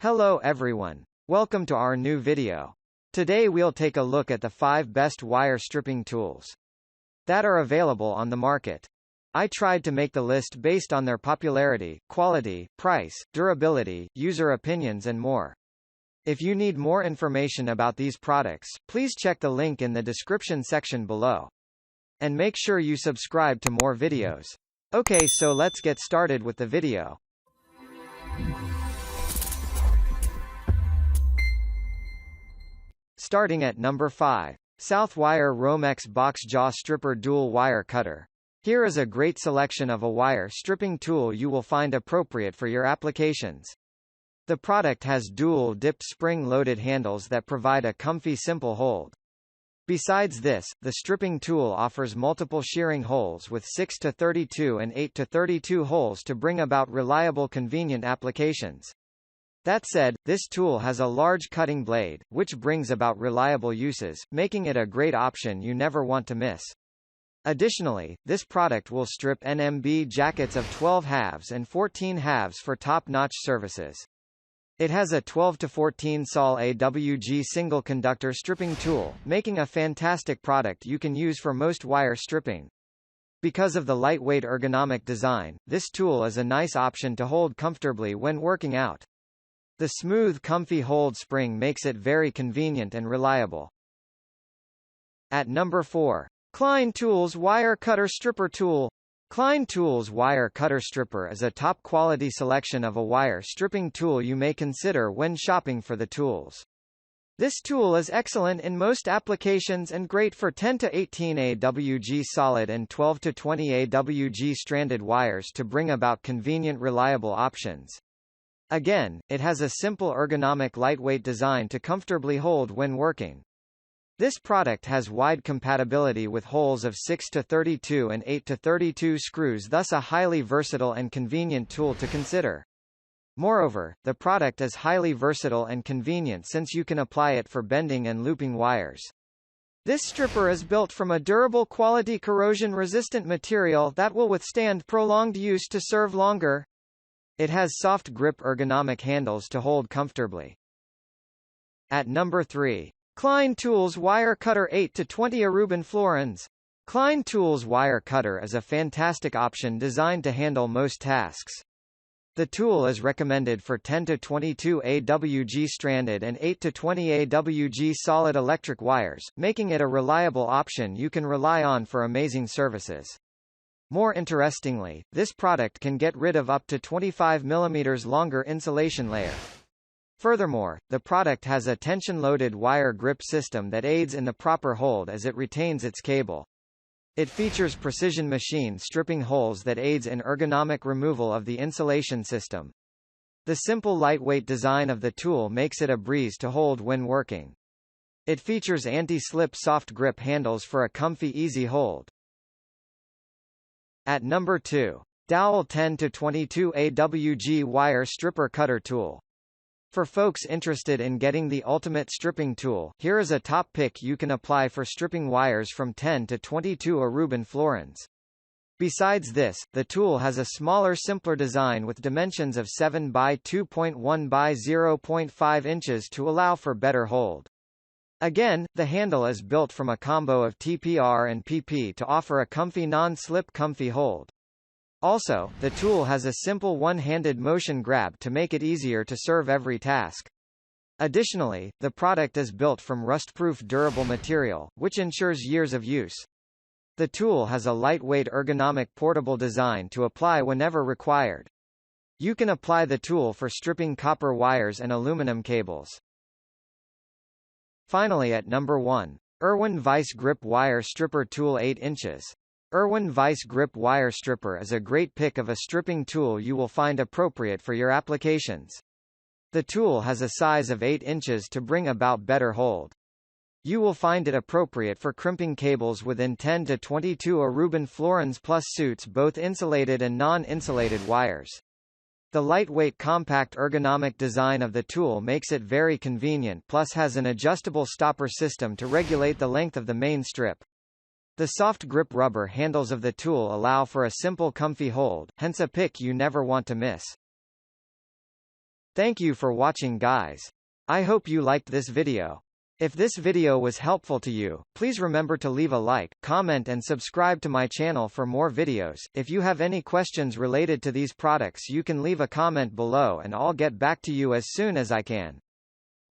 Hello everyone. Welcome to our new video. Today we'll take a look at the 5 best wire stripping tools that are available on the market. I tried to make the list based on their popularity, quality, price, durability, user opinions and more. If you need more information about these products, please check the link in the description section below. And make sure you subscribe to more videos. Okay, so let's get started with the video. Starting at number 5. Southwire Romex BOXJaw Stripper Dual Wire Cutter. Here is a great selection of a wire stripping tool you will find appropriate for your applications. The product has dual dipped spring-loaded handles that provide a comfy simple hold. Besides this, the stripping tool offers multiple shearing holes with 6 to 32 and 8 to 32 holes to bring about reliable convenient applications. That said, this tool has a large cutting blade, which brings about reliable uses, making it a great option you never want to miss. Additionally, this product will strip NMB jackets of 12 halves and 14 halves for top-notch services. It has a 12 to 14 Sol AWG single conductor stripping tool, making a fantastic product you can use for most wire stripping. Because of the lightweight ergonomic design, this tool is a nice option to hold comfortably when working out. The smooth, comfy hold spring makes it very convenient and reliable. At number 4. Klein Tools Wire Cutter Stripper Tool. Klein Tools Wire Cutter Stripper is a top-quality selection of a wire stripping tool you may consider when shopping for the tools. This tool is excellent in most applications and great for 10 to 18 AWG solid and 12 to 20 AWG stranded wires to bring about convenient, reliable options. Again, it has a simple ergonomic lightweight design to comfortably hold when working. This product has wide compatibility with holes of 6 to 32 and 8 to 32 screws, thus a highly versatile and convenient tool to consider. Moreover, the product is highly versatile and convenient since you can apply it for bending and looping wires. This stripper is built from a durable quality corrosion-resistant material that will withstand prolonged use to serve longer. It has soft grip ergonomic handles to hold comfortably. At number 3. Klein Tools Wire Cutter 8 to 20 Irwin Florins. Klein Tools Wire Cutter is a fantastic option designed to handle most tasks. The tool is recommended for 10 to 22 AWG stranded and 8 to 20 AWG solid electric wires, making it a reliable option you can rely on for amazing services. More interestingly, this product can get rid of up to 25 mm longer insulation layer. Furthermore, the product has a tension-loaded wire grip system that aids in the proper hold as it retains its cable. It features precision machine stripping holes that aids in ergonomic removal of the insulation system. The simple lightweight design of the tool makes it a breeze to hold when working. It features anti-slip soft grip handles for a comfy easy hold. At number 2. Dowel 10 to 22 AWG Wire Stripper Cutter Tool. For folks interested in getting the ultimate stripping tool, here is a top pick you can apply for stripping wires from 10 to 22 Irwin Florins. Besides this, the tool has a smaller, simpler design with dimensions of 7 by 2.1 by 0.5 inches to allow for better hold. Again, the handle is built from a combo of TPR and PP to offer a comfy non-slip comfy hold. Also, the tool has a simple one-handed motion grab to make it easier to serve every task. Additionally, the product is built from rust-proof durable material, which ensures years of use. The tool has a lightweight ergonomic portable design to apply whenever required. You can apply the tool for stripping copper wires and aluminum cables. Finally, at number 1. Irwin Vise-Grip Wire Stripper Tool 8 inches. Irwin Vise-Grip Wire Stripper is a great pick of a stripping tool you will find appropriate for your applications. The tool has a size of 8 inches to bring about better hold. You will find it appropriate for crimping cables within 10 to 22 Irwin Florins plus suits both insulated and non-insulated wires. The lightweight compact ergonomic design of the tool makes it very convenient, plus has an adjustable stopper system to regulate the length of the main strip. The soft grip rubber handles of the tool allow for a simple comfy hold, hence a pick you never want to miss. Thank you for watching, guys. I hope you liked this video. If this video was helpful to you, please remember to leave a like, comment and subscribe to my channel for more videos. If you have any questions related to these products, you can leave a comment below and I'll get back to you as soon as I can.